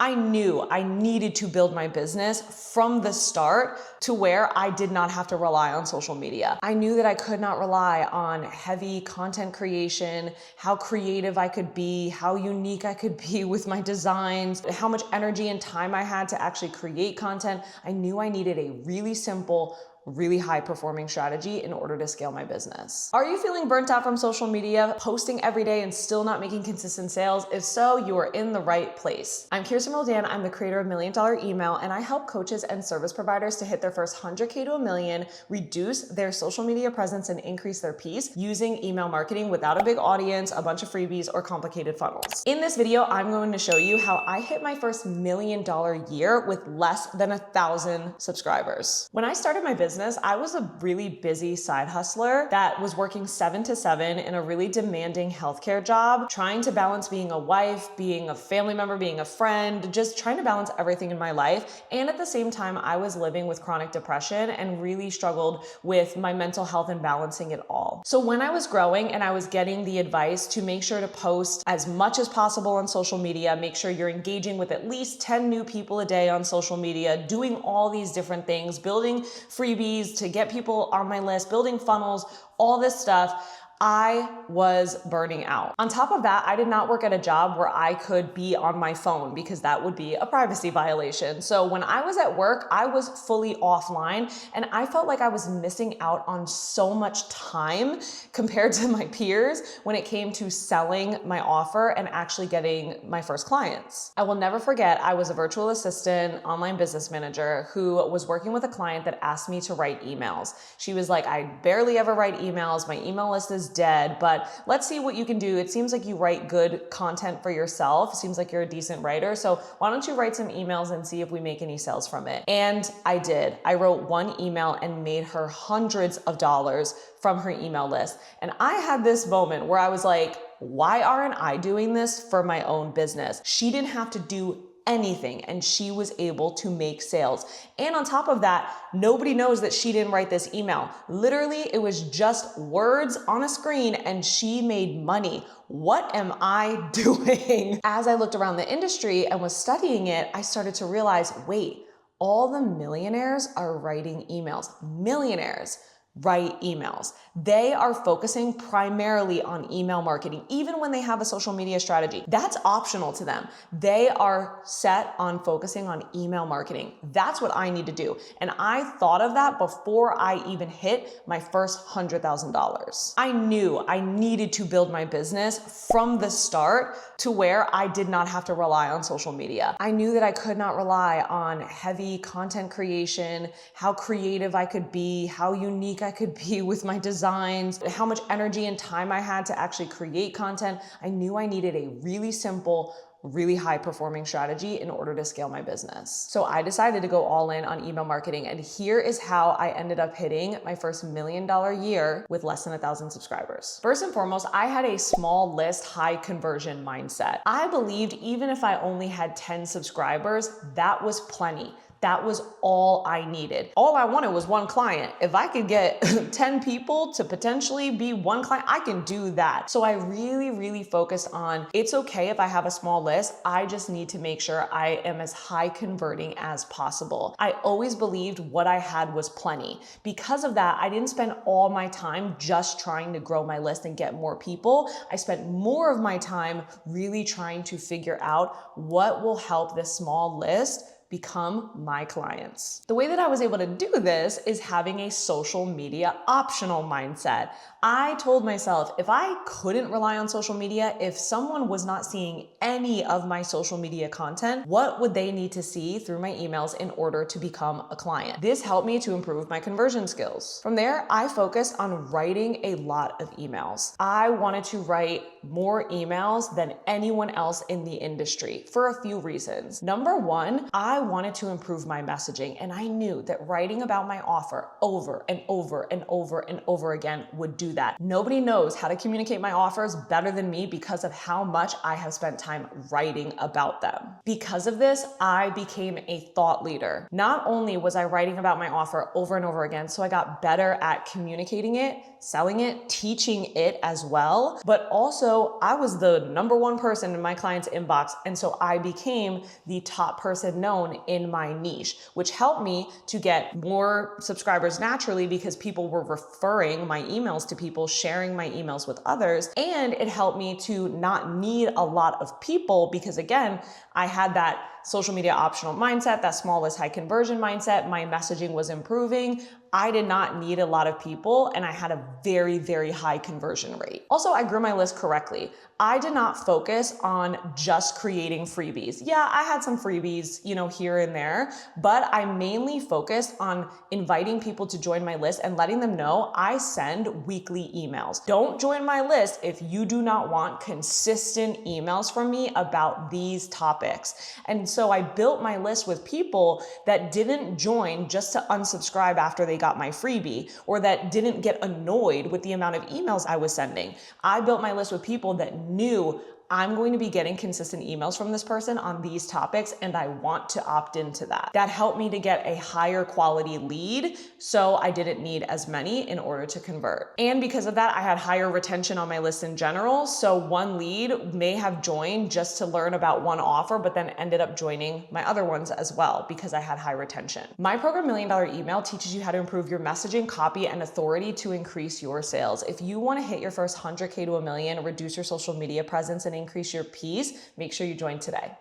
I knew I needed to build my business from the start to where I did not have to rely on social media. I knew that I could not rely on heavy content creation, how creative I could be, how unique I could be with my designs, how much energy and time I had to actually create content. I knew I needed a really simple, really high performing strategy in order to scale my business. Are you feeling burnt out from social media, posting every day and still not making consistent sales? If so, you are in the right place. I'm Kirsten. I'm the creator of $1 Million Email, and I help coaches and service providers to hit their first 100K to $1 million, reduce their social media presence and increase their peace using email marketing without a big audience, a bunch of freebies, or complicated funnels. In this video, I'm going to show you how I hit my first $1 million year with less than 1,000 subscribers. When I started my business, I was a really busy side hustler that was working 7 to 7 in a really demanding healthcare job, trying to balance being a wife, being a family member, being a friend, just trying to balance everything in my life. And at the same time, I was living with chronic depression and really struggled with my mental health and balancing it all. So when I was growing and I was getting the advice to make sure to post as much as possible on social media, make sure you're engaging with at least 10 new people a day on social media, doing all these different things, building freebies to get people on my list, building funnels, all this stuff, I was burning out. On top of that, I did not work at a job where I could be on my phone because that would be a privacy violation. So when I was at work, I was fully offline and I felt like I was missing out on so much time compared to my peers when it came to selling my offer and actually getting my first clients. I will never forget, I was a virtual assistant, online business manager who was working with a client that asked me to write emails. She was like, I barely ever write emails. My email list is dead, but let's see what you can do. It seems like you write good content for yourself. It seems like you're a decent writer. So why don't you write some emails and see if we make any sales from it? And I did. I wrote one email and made her hundreds of dollars from her email list. And I had this moment where I was like, why aren't I doing this for my own business? She didn't have to do anything and she was able to make sales. And on top of that, nobody knows that she didn't write this email. Literally, it was just words on a screen and she made money. What am I doing? As I looked around the industry and was studying it, I started to realize, wait, all the millionaires are writing emails. Millionaires write emails. They are focusing primarily on email marketing, even when they have a social media strategy. That's optional to them. They are set on focusing on email marketing. That's what I need to do. And I thought of that before I even hit my first $100,000. I knew I needed to build my business from the start to where I did not have to rely on social media. I knew that I could not rely on heavy content creation, how creative I could be, how unique I could be with my designs, how much energy and time I had to actually create content. I knew I needed a really simple, really high performing strategy in order to scale my business. So I decided to go all in on email marketing. And here is how I ended up hitting my first $1 million year with less than 1,000 subscribers. First and foremost, I had a small list, high conversion mindset. I believed even if I only had 10 subscribers, that was plenty. That was all I needed. All I wanted was one client. If I could get 10 people to potentially be one client, I can do that. So I really focused on, it's okay if I have a small list. I just need to make sure I am as high converting as possible. I always believed what I had was plenty. Because of that, I didn't spend all my time just trying to grow my list and get more people. I spent more of my time really trying to figure out what will help this small list become my clients. The way that I was able to do this is having a social media optional mindset. I told myself, if I couldn't rely on social media, if someone was not seeing any of my social media content, what would they need to see through my emails in order to become a client? This helped me to improve my conversion skills. From there, I focused on writing a lot of emails. I wanted to write more emails than anyone else in the industry for a few reasons. Number one, I I wanted to improve my messaging, and I knew that writing about my offer over and over and over and over again would do that. Nobody knows how to communicate my offers better than me because of how much I have spent time writing about them. Because of this, I became a thought leader. Not only was I writing about my offer over and over again, so I got better at communicating it, selling it, teaching it as well, but also I was the number one person in my client's inbox, and so I became the top person known in my niche, which helped me to get more subscribers naturally because people were referring my emails to people, sharing my emails with others, and it helped me to not need a lot of people because, again, I had that social media optional mindset, that small list high conversion mindset. My messaging was improving. I did not need a lot of people, and I had a very, very high conversion rate. Also, I grew my list correctly. I did not focus on just creating freebies. Yeah, I had some freebies, here and there, but I mainly focused on inviting people to join my list and letting them know I send weekly emails. Don't join my list if you do not want consistent emails from me about these topics. And so I built my list with people that didn't join just to unsubscribe after they got my freebie, or that didn't get annoyed with the amount of emails I was sending. I built my list with people that knew I'm going to be getting consistent emails from this person on these topics, and I want to opt into that. That helped me to get a higher quality lead, so I didn't need as many in order to convert. And because of that, I had higher retention on my list in general. So one lead may have joined just to learn about one offer, but then ended up joining my other ones as well because I had high retention. My program $1 Million Email teaches you how to improve your messaging, copy, and authority to increase your sales. If you want to hit your first 100K to $1 million, reduce your social media presence, and increase your peace, make sure you join today.